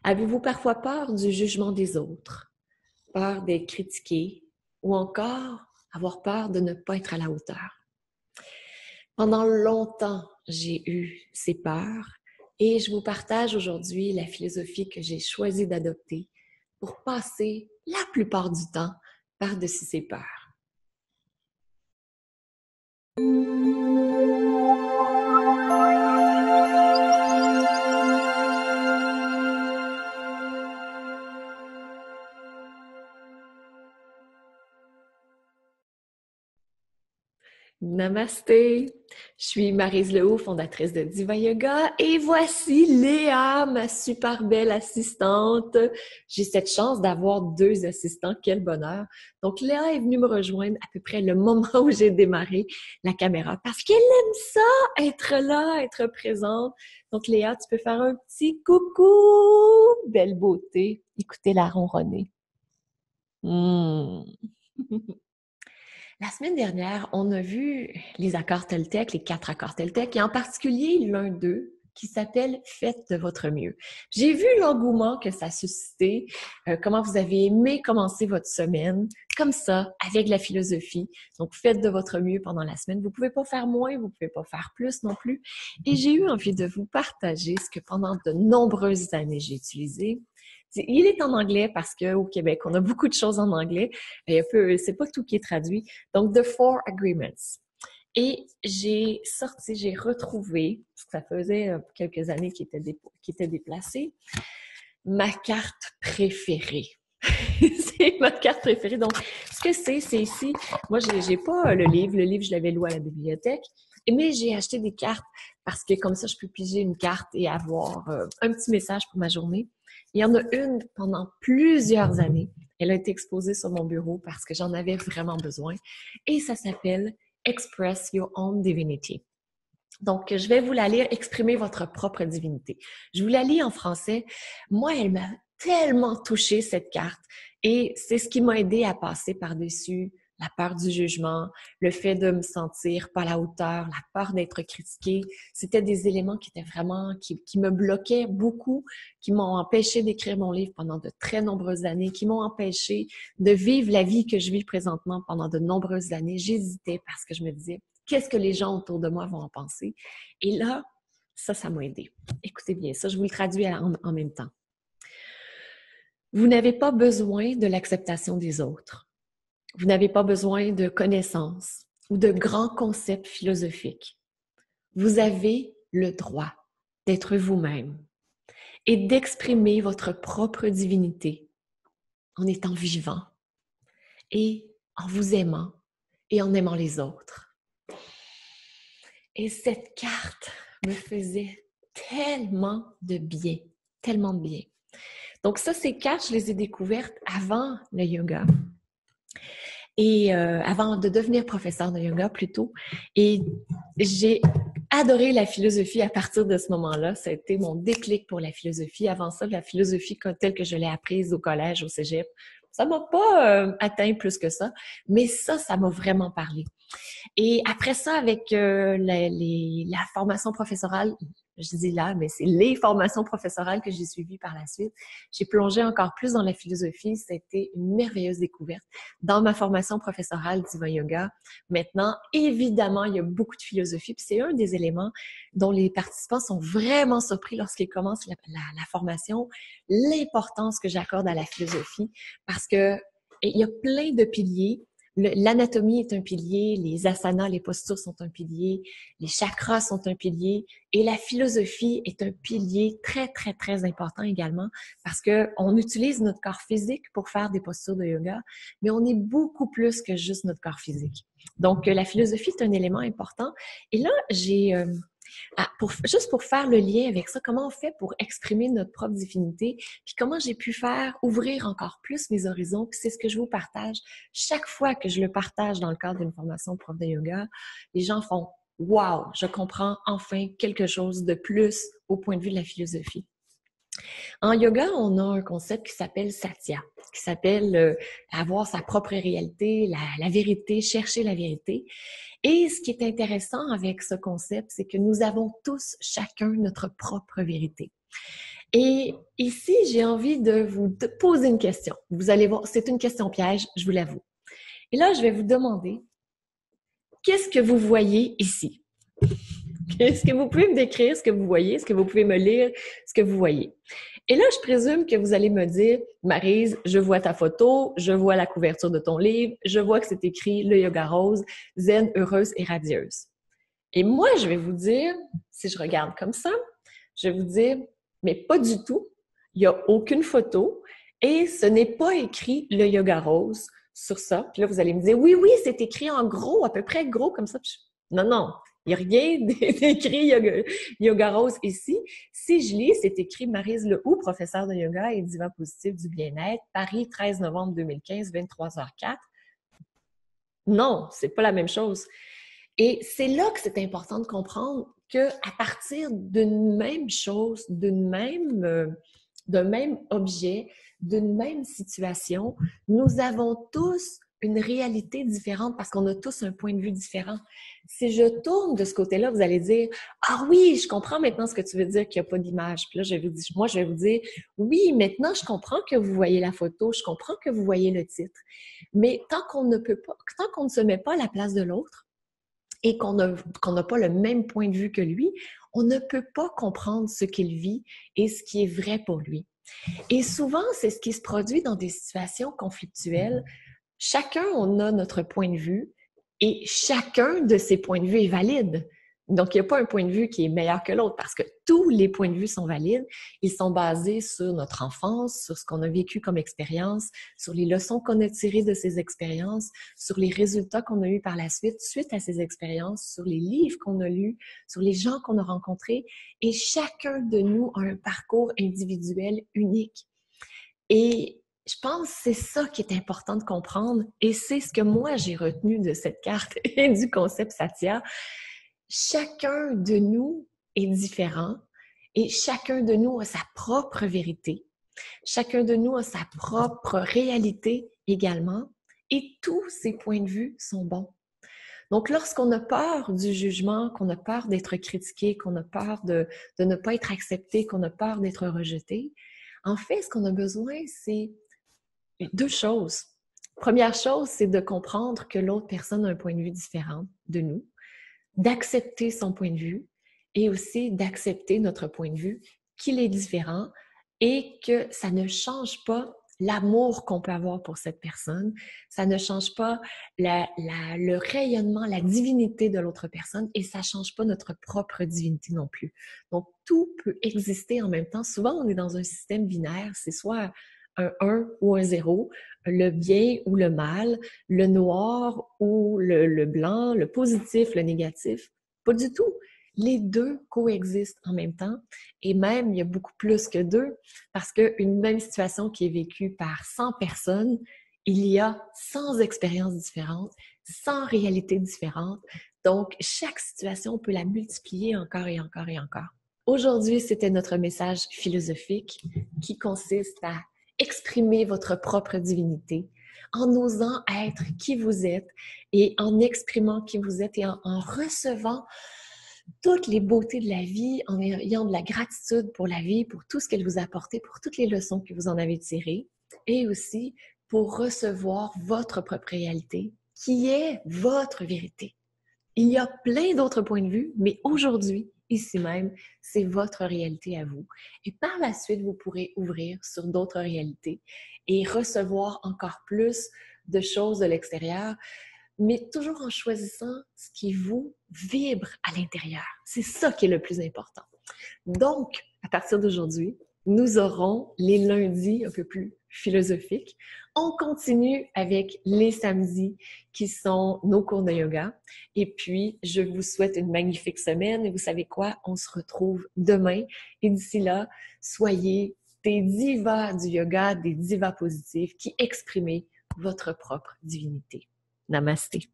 Avez-vous parfois peur du jugement des autres, peur d'être critiqué ou encore avoir peur de ne pas être à la hauteur? Pendant longtemps, j'ai eu ces peurs et je vous partage aujourd'hui la philosophie que j'ai choisi d'adopter pour passer la plupart du temps par-dessus ces peurs. Namasté! Je suis Maryse Lehoux, fondatrice de Diva Yoga et voici Léa, ma super belle assistante. J'ai cette chance d'avoir 2 assistants, quel bonheur! Donc Léa est venue me rejoindre à peu près le moment où j'ai démarré la caméra parce qu'elle aime ça, être là, être présente. Donc Léa, tu peux faire un petit coucou! Belle beauté! Écoutez la ronronner. La semaine dernière, on a vu les accords Toltec, les 4 accords Toltec, et en particulier l'un d'eux qui s'appelle « Faites de votre mieux ». J'ai vu l'engouement que ça a suscité, comment vous avez aimé commencer votre semaine, comme ça, avec la philosophie. Donc, faites de votre mieux pendant la semaine. Vous pouvez pas faire moins, vous pouvez pas faire plus non plus. Et j'ai eu envie de vous partager ce que pendant de nombreuses années j'ai utilisé. Il est en anglais parce qu'au Québec, on a beaucoup de choses en anglais. C'est pas tout qui est traduit. Donc, The Four Agreements. Et j'ai retrouvé, parce que ça faisait quelques années qu'il était déplacé, ma carte préférée. C'est ma carte préférée. Donc, ce que c'est ici. Moi, j'ai pas le livre. Le livre, je l'avais loué à la bibliothèque. Mais j'ai acheté des cartes parce que comme ça, je peux piger une carte et avoir un petit message pour ma journée. Il y en a une pendant plusieurs années. Elle a été exposée sur mon bureau parce que j'en avais vraiment besoin. Et ça s'appelle « Express Your Own Divinity ». Donc, je vais vous la lire, exprimer votre propre divinité. Je vous la lis en français. Moi, elle m'a tellement touchée, cette carte. Et c'est ce qui m'a aidé à passer par-dessus la peur du jugement, le fait de me sentir pas à la hauteur, la peur d'être critiquée. C'était des éléments qui étaient vraiment, qui me bloquaient beaucoup, qui m'ont empêché d'écrire mon livre pendant de très nombreuses années, qui m'ont empêché de vivre la vie que je vis présentement pendant de nombreuses années. J'hésitais parce que je me disais, qu'est-ce que les gens autour de moi vont en penser? Et là, ça m'a aidé. Écoutez bien ça, je vous le traduis en même temps. Vous n'avez pas besoin de l'acceptation des autres. Vous n'avez pas besoin de connaissances ou de grands concepts philosophiques. Vous avez le droit d'être vous-même et d'exprimer votre propre divinité en étant vivant et en vous aimant et en aimant les autres. Et cette carte me faisait tellement de bien, tellement de bien. Donc ça, ces cartes, je les ai découvertes avant le yoga. Et avant de devenir professeur de yoga plutôt. Et j'ai adoré la philosophie à partir de ce moment-là. Ça a été mon déclic pour la philosophie. Avant ça, la philosophie telle que je l'ai apprise au collège, au cégep, ça m'a pas atteint plus que ça. Mais ça m'a vraiment parlé. Et après ça, avec la formation professorale, je dis là, mais c'est les formations professorales que j'ai suivies par la suite, j'ai plongé encore plus dans la philosophie. C'était une merveilleuse découverte. Dans ma formation professorale Diva Yoga, maintenant, évidemment, il y a beaucoup de philosophie. Puis c'est un des éléments dont les participants sont vraiment surpris lorsqu'ils commencent la formation, l'importance que j'accorde à la philosophie, parce que il y a plein de piliers. L'anatomie est un pilier, les asanas, les postures sont un pilier, les chakras sont un pilier et la philosophie est un pilier très, très, très important également parce que on utilise notre corps physique pour faire des postures de yoga, mais on est beaucoup plus que juste notre corps physique. Donc, la philosophie est un élément important. Et là, juste pour faire le lien avec ça, comment on fait pour exprimer notre propre divinité, puis comment j'ai pu faire ouvrir encore plus mes horizons, puis c'est ce que je vous partage. Chaque fois que je le partage dans le cadre d'une formation prof de yoga, les gens font « Wow, je comprends enfin quelque chose de plus au point de vue de la philosophie ». En yoga, on a un concept qui s'appelle Satya, qui s'appelle avoir sa propre réalité, la vérité, chercher la vérité. Et ce qui est intéressant avec ce concept, c'est que nous avons tous chacun notre propre vérité. Et ici, j'ai envie de vous poser une question. Vous allez voir, c'est une question piège, je vous l'avoue. Et là, je vais vous demander, qu'est-ce que vous voyez ici? Est-ce que vous pouvez me décrire ce que vous voyez? Est-ce que vous pouvez me lire ce que vous voyez? Et là, je présume que vous allez me dire, Maryse, je vois ta photo, je vois la couverture de ton livre, je vois que c'est écrit le yoga rose, zen, heureuse et radieuse. Et moi, je vais vous dire, si je regarde comme ça, je vais vous dire, mais pas du tout. Il n'y a aucune photo et ce n'est pas écrit le yoga rose sur ça. Puis là, vous allez me dire, oui, oui, c'est écrit en gros, à peu près gros comme ça. Non, non, il n'y a rien d'écrit yoga rose ici. Si je lis, c'est écrit Maryse Lehoux, professeure de yoga et diva positive du bien-être, Paris, 13 novembre 2015, 23h04. Non, c'est pas la même chose. Et c'est là que c'est important de comprendre que à partir d'une même chose, d'un même objet, d'une même situation, nous avons tous une réalité différente parce qu'on a tous un point de vue différent. Si je tourne de ce côté-là, vous allez dire « Ah oui, je comprends maintenant ce que tu veux dire qu'il n'y a pas d'image. » Puis là, moi, je vais vous dire « Oui, maintenant, je comprends que vous voyez la photo, je comprends que vous voyez le titre. » Mais tant qu'on ne se met pas à la place de l'autre, et qu'on n'a pas le même point de vue que lui, on ne peut pas comprendre ce qu'il vit et ce qui est vrai pour lui. Et souvent, c'est ce qui se produit dans des situations conflictuelles. Chacun, on a notre point de vue et chacun de ces points de vue est valide. Donc, il n'y a pas un point de vue qui est meilleur que l'autre parce que tous les points de vue sont valides. Ils sont basés sur notre enfance, sur ce qu'on a vécu comme expérience, sur les leçons qu'on a tirées de ces expériences, sur les résultats qu'on a eus par la suite, suite à ces expériences, sur les livres qu'on a lus, sur les gens qu'on a rencontrés. Et chacun de nous a un parcours individuel unique. Et je pense que c'est ça qui est important de comprendre et c'est ce que moi j'ai retenu de cette carte et du concept Satya. Chacun de nous est différent et chacun de nous a sa propre vérité. Chacun de nous a sa propre réalité également et tous ces points de vue sont bons. Donc, lorsqu'on a peur du jugement, qu'on a peur d'être critiqué, qu'on a peur de ne pas être accepté, qu'on a peur d'être rejeté, en fait, ce qu'on a besoin, c'est deux choses. Première chose, c'est de comprendre que l'autre personne a un point de vue différent de nous, d'accepter son point de vue et aussi d'accepter notre point de vue, qu'il est différent et que ça ne change pas l'amour qu'on peut avoir pour cette personne, ça ne change pas le rayonnement, la divinité de l'autre personne et ça ne change pas notre propre divinité non plus. Donc, tout peut exister en même temps. Souvent, on est dans un système binaire, c'est soit un 1 ou un 0, le bien ou le mal, le noir ou le blanc, le positif, le négatif. Pas du tout. Les deux coexistent en même temps et même il y a beaucoup plus que deux parce qu'une même situation qui est vécue par 100 personnes, il y a 100 expériences différentes, 100 réalités différentes. Donc, chaque situation, on peut la multiplier encore et encore et encore. Aujourd'hui, c'était notre message philosophique qui consiste à exprimer votre propre divinité en osant être qui vous êtes et en exprimant qui vous êtes et en recevant toutes les beautés de la vie, en ayant de la gratitude pour la vie, pour tout ce qu'elle vous a apporté, pour toutes les leçons que vous en avez tirées et aussi pour recevoir votre propre réalité qui est votre vérité. Il y a plein d'autres points de vue, mais aujourd'hui, ici même, c'est votre réalité à vous. Et par la suite, vous pourrez ouvrir sur d'autres réalités et recevoir encore plus de choses de l'extérieur, mais toujours en choisissant ce qui vous vibre à l'intérieur. C'est ça qui est le plus important. Donc, à partir d'aujourd'hui, nous aurons les lundis un peu plus philosophiques. On continue avec les samedis qui sont nos cours de yoga. Et puis, je vous souhaite une magnifique semaine. Et vous savez quoi? On se retrouve demain. Et d'ici là, soyez des divas du yoga, des divas positives qui exprimez votre propre divinité. Namasté.